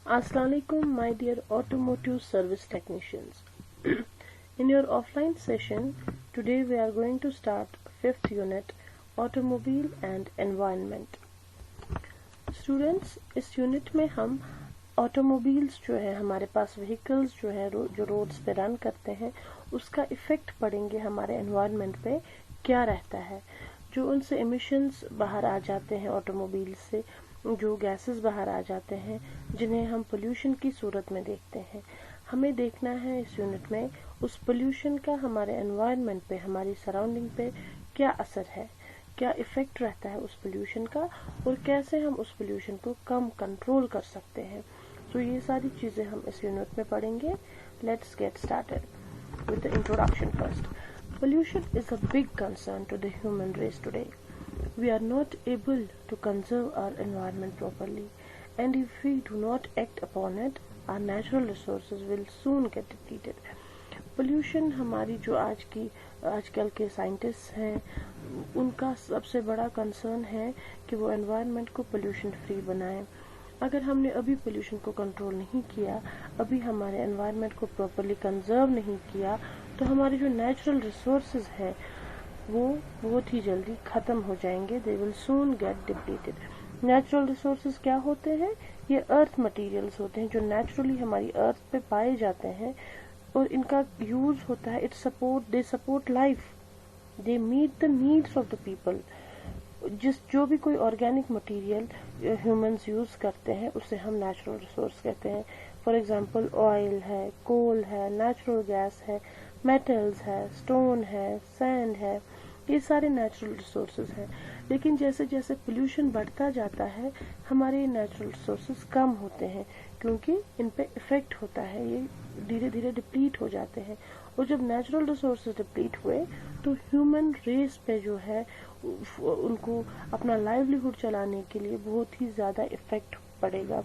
Assalamualaikum, my dear automotive service technicians. In your offline session, today we are going to start 5th unit, Automobile and Environment. Students, इस unit में हम automobiles जो है हमारे पास vehicles जो है जो रोड्स पे रन करते हैं उसका इफेक्ट पड़ेंगे हमारे एनवायरनमेंट पे क्या रहता है, जो उनसे एमिशंस बाहर आ जाते हैं ऑटोमोबाइल से, जो गैसेस बाहर आ जाते हैं जिन्हें हम पोल्यूशन की सूरत में देखते हैं। हमें देखना है इस यूनिट में उस पोल्यूशन का हमारे एनवायरनमेंट पे, हमारी सराउंडिंग पे क्या असर है, क्या इफेक्ट रहता है उस पोल्यूशन का और कैसे हम उस पोल्यूशन को कम कंट्रोल कर सकते हैं। तो ये सारी चीजें हम इस यूनिट में पढ़ेंगे। Let's get started with the introduction first. Pollution is a big concern to the human race today. We are not able to conserve our environment properly, and if we do not act upon it, our natural resources will soon get depleted. Pollution हमारी जो आजकल के scientist हैं उनका सबसे बड़ा concern है कि वो एनवायरनमेंट को पोल्यूशन फ्री बनाएं। अगर हमने अभी पोल्यूशन को कंट्रोल नहीं किया, अभी हमारे एनवायरनमेंट को प्रॉपरली कंजर्व नहीं किया, तो हमारे जो नेचुरल रिसोर्सेज हैं वो बहुत ही जल्दी खत्म हो जाएंगे। They will soon gate depleted. Natural resources क्या होते हैं? ये अर्थ मटेरियल्स होते हैं जो नेचुरली हमारी अर्थ पे पाए जाते हैं और इनका यूज होता है, they support life, they meet the needs of the people. जो भी कोई ऑर्गेनिक मटेरियल ह्यूमंस यूज करते हैं उसे हम नेचुरल रिसोर्स कहते हैं। फॉर एग्जांपल ऑयल है, कोल है, नेचुरल गैस है, मेटल्स है, स्टोन है, सैंड है, ये सारे नेचुरल रिसोर्सेज हैं। लेकिन जैसे जैसे पोल्यूशन बढ़ता जाता है हमारे नेचुरल रिसोर्सेज कम होते हैं क्योंकि इन पे इफेक्ट होता है, ये धीरे धीरे डिप्लीट हो जाते हैं। और जब नेचुरल रिसोर्सेज डिप्लीट हुए तो ह्यूमन रेस पे जो है उनको अपना लाइवलीहुड चलाने के लिए बहुत ही ज्यादा इफेक्ट पड़ेगा।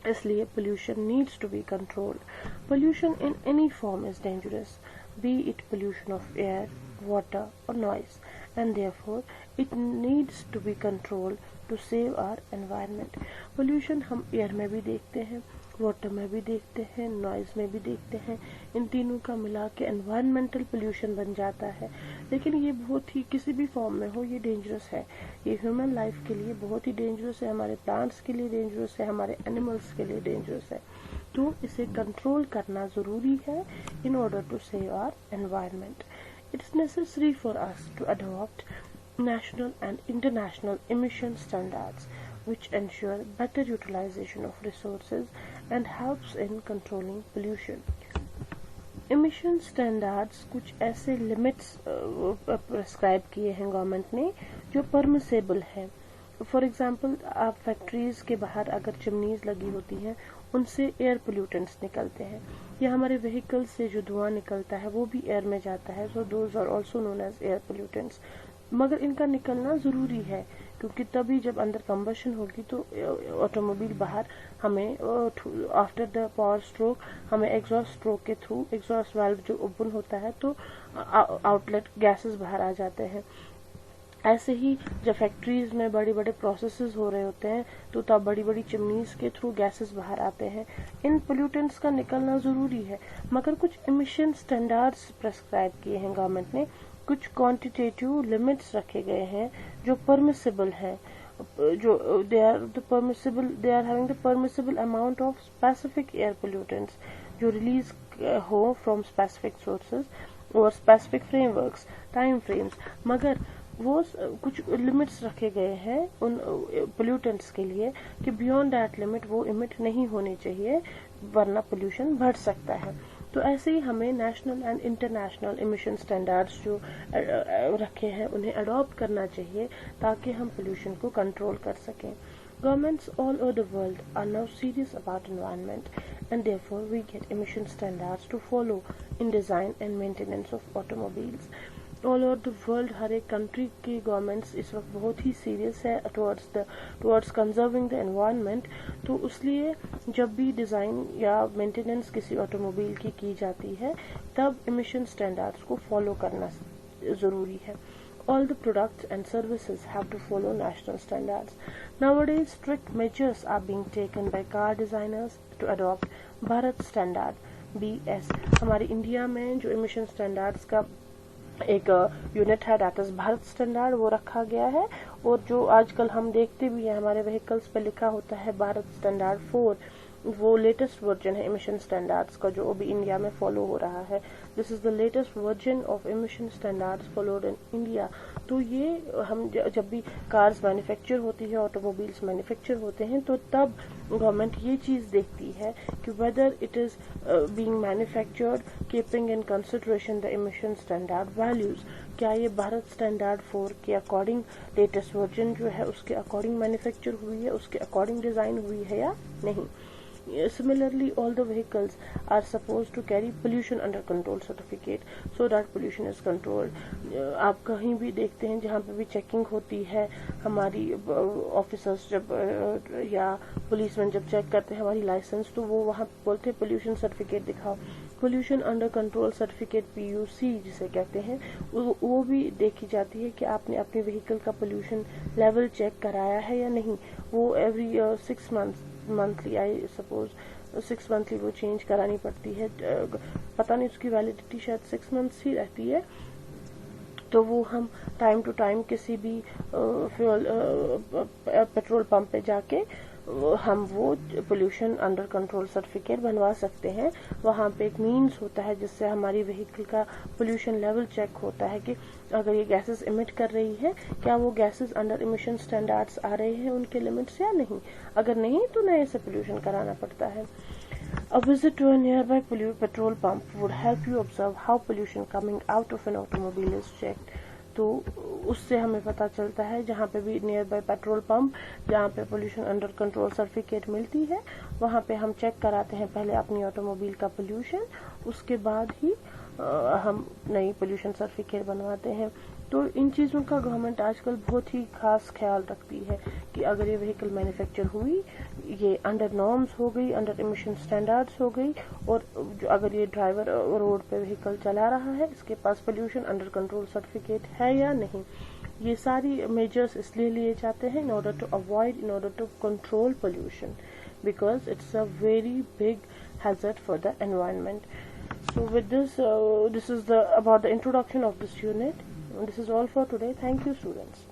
इसलिए pollution needs to be controlled. Pollution in any form is dangerous, be it pollution of air, water or noise, and therefore it needs to be controlled to save our environment. Pollution हम air में भी देखते हैं, water में भी देखते हैं, noise में भी देखते हैं। इन तीनों का मिला के एनवायरमेंटल पोल्यूशन बन जाता है। लेकिन ये बहुत ही किसी भी फॉर्म में हो ये डेंजरस है। ये ह्यूमन लाइफ के लिए बहुत ही डेंजरस है, हमारे प्लांट्स के लिए डेंजरस है, हमारे एनिमल्स के लिए डेंजरस है। तो इसे कंट्रोल करना जरूरी है in order to save our environment. It's necessary for us to adopt national and international emission standards which ensure better utilization of resources and helps in controlling pollution. Emission standards कुछ ऐसे limits prescribe किए हैं government ने जो permissible है। For example आप factories के बाहर अगर चिमनीज लगी होती हैं उनसे एयर पोल्यूटेंट्स निकलते हैं, या हमारे व्हीकल से जो धुआं निकलता है वो भी एयर में जाता है। So those are also known as air pollutants. मगर इनका निकलना जरूरी है क्योंकि तभी जब अंदर कंबशन होगी तो ऑटोमोबाइल बाहर हमें आफ्टर द पावर स्ट्रोक हमें एग्जॉस्ट स्ट्रोक के थ्रू एग्जॉस्ट वाल्व जो ओपन होता है तो आउटलेट गैसेस बाहर आ जाते हैं। ऐसे ही जब फैक्ट्रीज में बड़े बड़े प्रोसेसेस हो रहे होते हैं तो तब बड़ी बड़ी चिमनीज के थ्रू गैसेस बाहर आते हैं। इन पोल्यूटेंट्स का निकलना जरूरी है मगर कुछ इमिशन स्टैंडर्ड्स प्रेस्क्राइब किए हैं गवर्नमेंट ने, कुछ क्वांटिटेटिव लिमिट्स रखे गए हैं जो परमिसिबल हैं, जो they are having the permissible amount of specific air pollutants जो रिलीज हो फ्रॉम स्पेसिफिक सोर्सेज और स्पेसिफिक फ्रेमवर्क्स, टाइम फ्रेम्स। मगर वो कुछ लिमिट्स रखे गए हैं उन पोल्यूटेंट्स के लिए कि बियॉन्ड दैट लिमिट वो इमिट नहीं होने चाहिए वरना पोल्यूशन बढ़ सकता है। तो ऐसे ही हमें national and international emission standards जो रखे हैं उन्हें अडॉप्ट करना चाहिए ताकि हम पोल्यूशन को कंट्रोल कर सकें। Governments all over the world are now serious about environment and therefore we get emission standards to follow in design and maintenance of automobiles. All over the world हर एक country की governments इस वक्त बहुत ही serious है towards conserving the environment. तो इसलिए जब भी डिजाइन या मेंटेनेंस किसी ऑटोमोबाइल की जाती है तब इमिशन स्टैंडर्ड्स को फॉलो करना जरूरी है। all the products and services have to follow national standards. Nowadays, strict measures are being taken by car designers to adopt Bharat Standard BS. हमारी इंडिया में जो emission standards का एक यूनिट है दैट इज भारत स्टैंडर्ड, वो रखा गया है। और जो आजकल हम देखते भी हैं हमारे व्हीकल्स पे लिखा होता है भारत स्टैंडर्ड 4, वो लेटेस्ट वर्जन है इमिशन स्टैंडर्ड्स का जो अभी इंडिया में फॉलो हो रहा है। This is the latest version of emission standards followed in India. तो ये हम जब भी कार्स मैन्युफैक्चर होती है, ऑटोमोबाइल्स मैन्युफैक्चर होते हैं, तो तब गवर्नमेंट ये चीज देखती है कि whether it is being manufactured keeping in consideration the emission standard values. क्या ये भारत स्टैंडर्ड 4 के अकॉर्डिंग लेटेस्ट वर्जन जो है उसके अकॉर्डिंग मैन्युफैक्चर हुई है, उसके अकॉर्डिंग डिजाइन हुई है या नहीं। Similarly, all the vehicles are supposed to carry pollution under control certificate so that pollution is controlled. आप कहीं भी देखते हैं जहाँ पे भी चेकिंग होती है, हमारी ऑफिसर्स जब या पुलिसमैन जब चेक करते हैं हमारी लाइसेंस, तो वो वहाँ बोलते हैं पोल्यूशन सर्टिफिकेट दिखाओ। Pollution under control certificate PUC जिसे कहते हैं, वो भी देखी जाती है कि आपने अपने व्हीकल का पोल्यूशन लेवल चेक कराया है या नहीं। वो every 6 monthly I suppose 6 monthly वो चेंज करानी पड़ती है। पता नहीं उसकी वैलिडिटी शायद 6 मंथ्स ही रहती है। तो वो हम टाइम टू टाइम किसी भी फ्यूल पेट्रोल पंप पे जाके हम वो पोल्यूशन अंडर कंट्रोल सर्टिफिकेट बनवा सकते हैं। वहाँ पे एक मीन्स होता है जिससे हमारी व्हीकल का पोल्यूशन लेवल चेक होता है कि अगर ये गैसेस इमिट कर रही है, क्या वो गैसेस अंडर इमिशन स्टैंडर्ड्स आ रहे हैं उनके लिमिट्स या नहीं। अगर नहीं तो नए से पोल्यूशन कराना पड़ता है। A visit to a nearby petrol pump would help you observe how pollution coming out of an automobile is checked. तो उससे हमें पता चलता है जहाँ पे भी नियर बाय पेट्रोल पंप जहाँ पे पोल्यूशन अंडर कंट्रोल सर्टिफिकेट मिलती है, वहाँ पे हम चेक कराते हैं पहले अपनी ऑटोमोबाइल का पोल्यूशन, उसके बाद ही हम नई पोल्यूशन सर्टिफिकेट बनवाते हैं। तो इन चीज़ों का गवर्नमेंट आजकल बहुत ही खास ख्याल रखती है कि अगर ये व्हीकल मैन्युफैक्चर हुई, ये अंडर नॉर्म्स हो गई, अंडर इमिशन स्टैंडर्ड्स हो गई, और जो अगर ये ड्राइवर रोड पे व्हीकल चला रहा है इसके पास पोल्यूशन अंडर कंट्रोल सर्टिफिकेट है या नहीं। ये सारी मेजर्स इसलिए लिए जाते हैं in order to control pollution, because it's a very big hazard for the environment. So with this, this is about the introduction of this unit. This is all for today. Thank you, students.